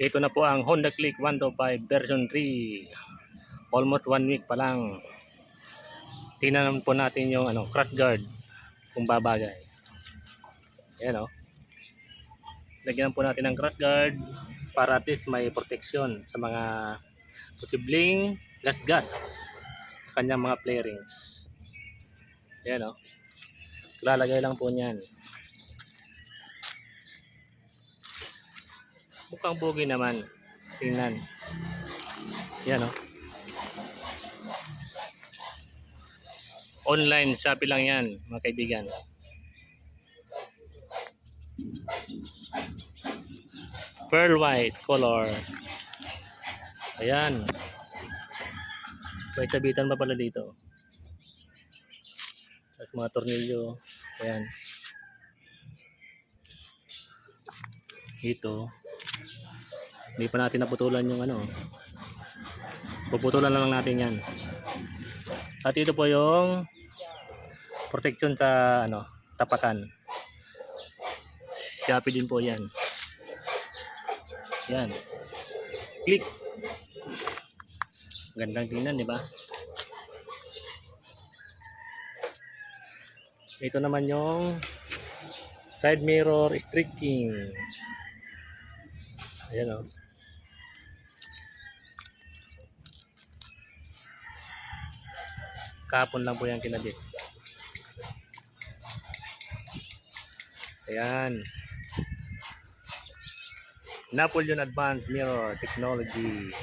Ito na po ang Honda Click 125 version 3. Almost 1 week pa lang. Tingnan po natin yung crash guard kung babagay. Ayan o. Lagyan po natin ng crash guard para at least may protection sa mga posibleng gas-gas sa kanyang mga flarings. Ayan o. Lalagay lang po niyan. Mukhang bugi naman. Tingnan. Yan o. Online Shopee lang yan, mga kaibigan. Pearl white color. Ayan. May sabitan pa pala dito. Tapos mga tornilyo. Ayan. Ito. Hindi pa natin naputulan yung puputulan lang natin yan. At ito po yung protection sa tapakan. Shopee din po yan. Yan. Click. Gandang tingnan, di ba? Ito naman yung side mirror streaking. Ayan o. Kahapon lang po yan kinabit. Ayan. Napoleon Advanced Mirror Technology.